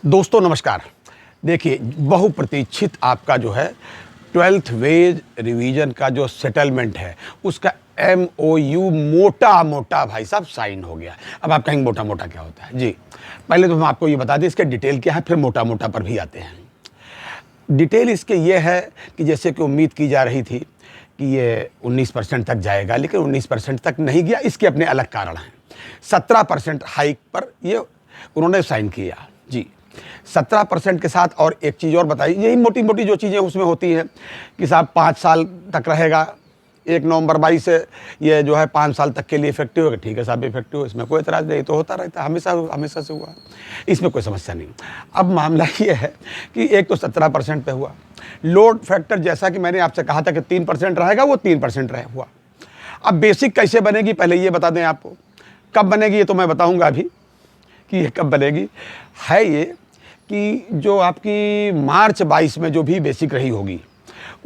दोस्तों नमस्कार। देखिए, बहुप्रतीक्षित आपका जो है 12th वेज रिवीजन का जो सेटलमेंट है उसका MOU मोटा भाई साहब साइन हो गया। अब आप कहेंगे मोटा क्या होता है? जी, पहले तो हम आपको ये बता दें इसके डिटेल क्या है, फिर मोटा पर भी आते हैं। डिटेल इसके ये है कि जैसे कि उम्मीद की जा रही थी कि ये 19% तक जाएगा, लेकिन 19% तक नहीं गया। इसके अपने अलग कारण हैं। 17% हाइक पर ये उन्होंने साइन किया। जी, 17% के साथ और एक चीज़ और बताई, यही मोटी जो चीज़ें उसमें होती हैं कि साहब 5 साल तक रहेगा, 1 नवंबर 22 से ये जो है 5 साल तक के लिए इफेक्टिव होगा। ठीक है साहब, इफेक्टिव, इसमें कोई एतराज़ नहीं, तो होता रहता है, हमेशा से हुआ, इसमें कोई समस्या नहीं। अब मामला ये है कि एक तो 17% पे हुआ। लोड फैक्टर जैसा कि मैंने आपसे कहा था कि 3% रहेगा, वो 3% हुआ। अब बेसिक कैसे बनेगी पहले ये बता दें आपको। कब बनेगी ये तो मैं बताऊँगा अभी कि ये कब बनेगी। है ये कि जो आपकी मार्च 22 में जो भी बेसिक रही होगी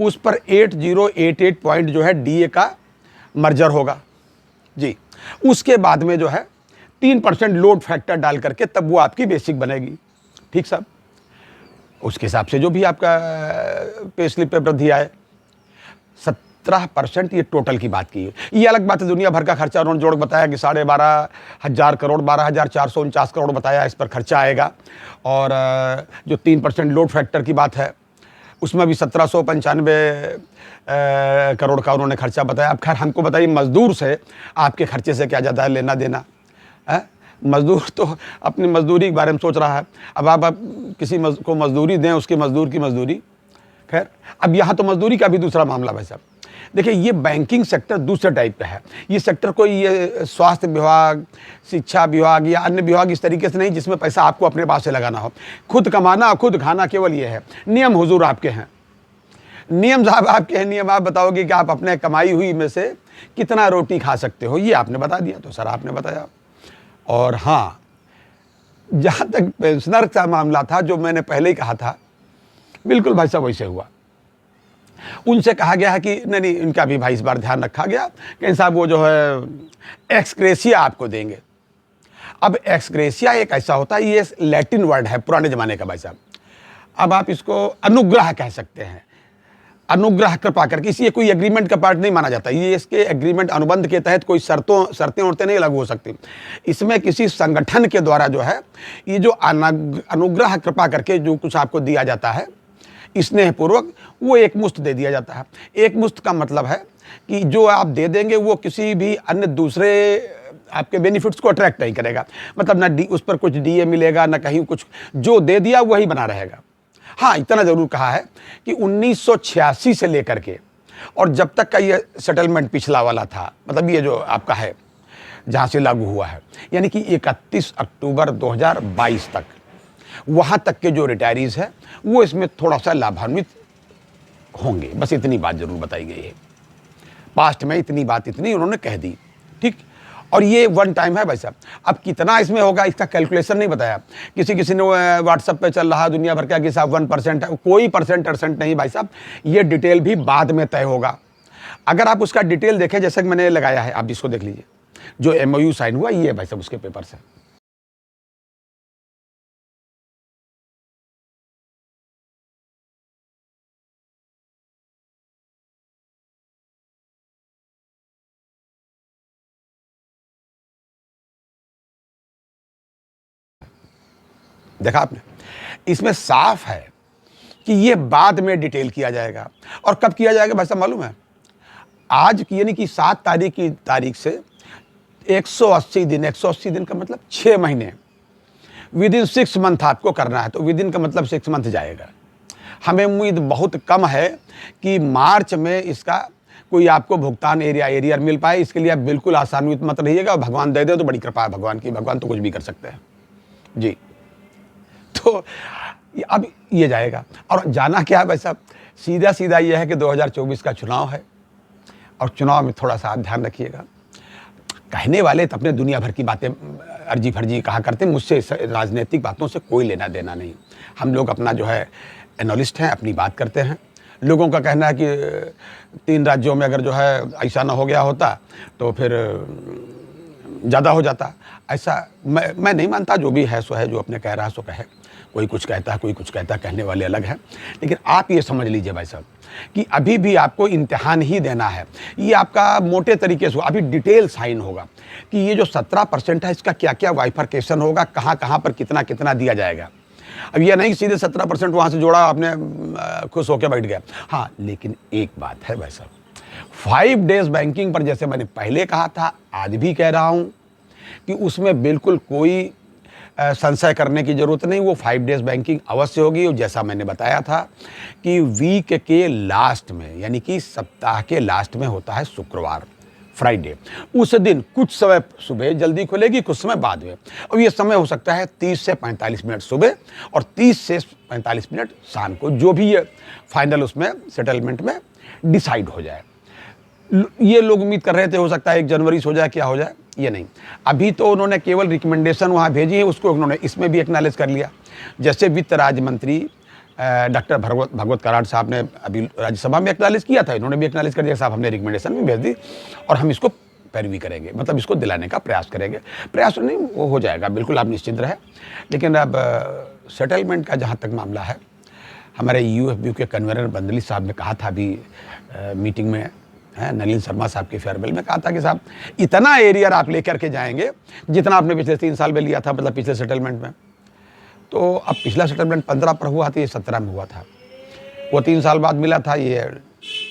उस पर 8088 पॉइंट जो है DA का मर्जर होगा। जी, उसके बाद में जो है 3% लोड फैक्टर डाल करके तब वो आपकी बेसिक बनेगी। ठीक साहब, उसके हिसाब से जो भी आपका पे स्लिप पे वृद्धि आए। 17% ये टोटल की बात की है। ये अलग बात है, दुनिया भर का खर्चा उन्होंने जोड़ बताया कि 12,500 करोड़, 12,449 करोड़ बताया इस पर खर्चा आएगा। और जो 3% लोड फैक्टर की बात है उसमें भी 1795 करोड़ का उन्होंने खर्चा बताया। अब खैर हमको बताइए, मजदूर से आपके खर्चे से क्या ज़्यादा लेना देना है? मजदूर तो अपनी मजदूरी के बारे में सोच रहा है। अब आप किसी को मजदूरी दें, उसकी मजदूर की मजदूरी। खैर, अब यहाँ तो मजदूरी का भी दूसरा मामला भाई साहब। देखिए, ये बैंकिंग सेक्टर दूसरे टाइप का है। ये सेक्टर कोई ये स्वास्थ्य विभाग, शिक्षा विभाग या अन्य विभाग इस तरीके से नहीं जिसमें पैसा आपको अपने पास से लगाना हो। खुद कमाना, खुद खाना, केवल ये है। नियम हुजूर आपके हैं, नियम साहब आपके हैं। नियम आप बताओगे कि आप अपने कमाई हुई में से कितना रोटी खा सकते हो, ये आपने बता दिया तो सर आपने बताया। और हाँ, जहाँ तक पेंशनर का मामला था, जो मैंने पहले ही कहा था, बिल्कुल भाई साहब वैसे हुआ। उनसे कहा गया है कि नहीं, इनका भी भाई इस बार ध्यान रखा गया कि साहब वो जो है एक्सग्रेसिया आपको देंगे। अब एक्सग्रेसिया एक ऐसा होता है, ये लैटिन वर्ड है पुराने ज़माने का भाई साहब। अब आप इसको अनुग्रह कह सकते हैं, अनुग्रह कृपा करके। इसी कोई एग्रीमेंट का पार्ट नहीं माना जाता ये। इसके एग्रीमेंट अनुबंध के तहत कोई शर्तें उड़ते नहीं लागू हो सकती। इसमें किसी संगठन के द्वारा जो है ये जो अनुग्रह कृपा करके जो कुछ आपको दिया जाता है स्नेहपूर्वक, वो एक मुश्त दे दिया जाता है। एक मुश्त का मतलब है कि जो आप दे देंगे वो किसी भी अन्य दूसरे आपके बेनिफिट्स को अट्रैक्ट नहीं करेगा। मतलब ना उस पर कुछ DA मिलेगा, ना कहीं कुछ, जो दे दिया वही बना रहेगा। हाँ, इतना ज़रूर कहा है कि 1986 से लेकर के और जब तक का ये सेटलमेंट पिछला वाला था, मतलब ये जो आपका है जहाँ से लागू हुआ है, यानी कि 31 अक्टूबर 2022 तक, वहाँ तक के जो रिटायरीज है वो इसमें थोड़ा सा लाभान्वित होंगे। बस इतनी बात जरूर बताई गई है। पास्ट में इतनी उन्होंने कह दी। ठीक, और ये वन टाइम है भाई साहब। अब कितना इसमें होगा इसका कैलकुलेशन नहीं बताया। किसी ने व्हाट्सएप पे चल रहा दुनिया भर का कि साहब 1% है, कोई परसेंट नहीं भाई साहब। ये डिटेल भी बाद में तय होगा। अगर आप उसका डिटेल देखें, जैसे कि मैंने लगाया है, आप इसको देख लीजिए। जो MOU साइन हुआ ये भाई साहब उसके पेपर से। देखा आपने, इसमें साफ है कि ये बाद में डिटेल किया जाएगा। और कब किया जाएगा भाई साहब मालूम है? आज की यानी कि 7 तारीख की तारीख से 180 दिन, 180 दिन का मतलब 6 महीने, विदिन 6 मंथ आपको करना है। तो विदिन का मतलब 6 मंथ जाएगा। हमें उम्मीद बहुत कम है कि मार्च में इसका कोई आपको भुगतान एरियर मिल पाए। इसके लिए आप बिल्कुल आशान्वित मत रहिएगा। भगवान दे दे तो बड़ी कृपा है भगवान की, भगवान तो कुछ भी कर सकते हैं। जी, तो अब ये जाएगा। और जाना क्या है भाई साहब, सीधा ये है कि 2024 का चुनाव है और चुनाव में थोड़ा सा आप ध्यान रखिएगा। कहने वाले तो अपने दुनिया भर की बातें अर्जी फर्जी कहा करते हैं। मुझसे राजनीतिक बातों से कोई लेना देना नहीं। हम लोग अपना जो है एनालिस्ट हैं, अपनी बात करते हैं। लोगों का कहना है कि 3 राज्यों में अगर जो है ऐसा ना हो गया होता तो फिर ज़्यादा हो जाता। ऐसा मैं नहीं मानता। जो भी है सो है, जो अपने कह रहा सो कहे। कोई कुछ कहता है, कोई कुछ कहता है, कहने वाले अलग हैं। लेकिन आप ये समझ लीजिए भाई साहब कि अभी भी आपको इम्तिहान ही देना है। ये आपका मोटे तरीके से अभी डिटेल साइन होगा कि ये जो 17% है इसका क्या क्या वाइफरकेशन होगा, कहाँ कहाँ पर कितना कितना दिया जाएगा। अब ये नहीं सीधे 17% वहाँ से जोड़ा आपने खुश होकर बैठ गया। हाँ, लेकिन एक बात है भाई साहब, 5 डेज बैंकिंग पर जैसे मैंने पहले कहा था, आज भी कह रहा हूँ कि उसमें बिल्कुल कोई संशय करने की ज़रूरत नहीं। वो 5 डेज बैंकिंग अवश्य होगी। और जैसा मैंने बताया था कि वीक के लास्ट में, यानी कि सप्ताह के लास्ट में होता है शुक्रवार, फ्राइडे, उस दिन कुछ समय सुबह जल्दी खुलेगी, कुछ समय बाद में। और ये समय हो सकता है 30 से 45 मिनट सुबह और 30 से 45 मिनट शाम को, जो भी ये फाइनल उसमें सेटलमेंट में डिसाइड हो जाए। ये लोग उम्मीद कर रहे थे हो सकता है 1 जनवरी से हो जाए, क्या हो जाए, ये नहीं। अभी तो उन्होंने केवल रिकमेंडेशन वहाँ भेजी है, उसको उन्होंने इसमें भी एक्नॉलेज कर लिया। जैसे वित्त राज्य मंत्री डॉक्टर भागवत कराड़ साहब ने अभी राज्यसभा में एक्नॉलेज किया था, इन्होंने भी एक्नॉलेज कर दिया, साहब हमने रिकमेंडेशन भी भेज दी और हम इसको पैरवी करेंगे, मतलब इसको दिलाने का प्रयास करेंगे। प्रयास नहीं, वो हो जाएगा, बिल्कुल आप निश्चिंत रहे। लेकिन अब सेटलमेंट का जहाँ तक मामला है, हमारे यूएफबीयू के कन्वीनर बंदली साहब ने कहा था अभी मीटिंग में, नलिन शर्मा साहब के फेयरवेल में, कहा था कि साहब इतना एरिया आप लेकर के जाएंगे जितना आपने पिछले 3 साल में लिया था, मतलब पिछले सेटलमेंट में। तो अब पिछला सेटलमेंट 15 पर हुआ था, ये 17 में हुआ था। वो 3 साल बाद मिला था, ये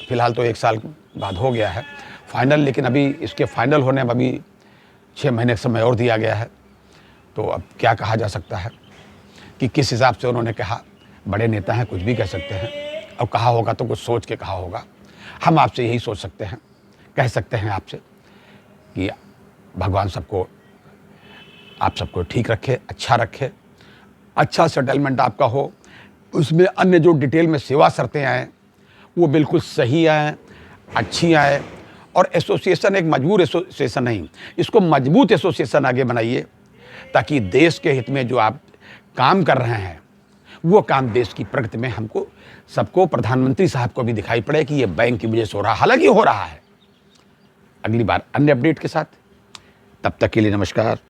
फिलहाल तो 1 साल बाद हो गया है फाइनल। लेकिन अभी इसके फाइनल होने में अभी 6 महीने का समय और दिया गया है। तो अब क्या कहा जा सकता है कि किस हिसाब से उन्होंने कहा। बड़े नेता हैं, कुछ भी कह सकते हैं, और कहा होगा तो कुछ सोच के कहा होगा। हम आपसे यही सोच सकते हैं, कह सकते हैं आपसे कि भगवान सबको, आप सबको ठीक रखे, अच्छा रखे, अच्छा सेटलमेंट आपका हो। उसमें अन्य जो डिटेल में सेवा शर्तें आएँ वो बिल्कुल सही आएँ, अच्छी आए। और एसोसिएशन एक मजबूर एसोसिएशन नहीं, इसको मजबूत एसोसिएशन आगे बनाइए, ताकि देश के हित में जो आप काम कर रहे हैं वो काम देश की प्रगति में हमको सबको, प्रधानमंत्री साहब को भी दिखाई पड़े कि ये बैंक की वजह से हो रहा है, हालांकि हो रहा है। अगली बार अन्य अपडेट के साथ, तब तक के लिए नमस्कार।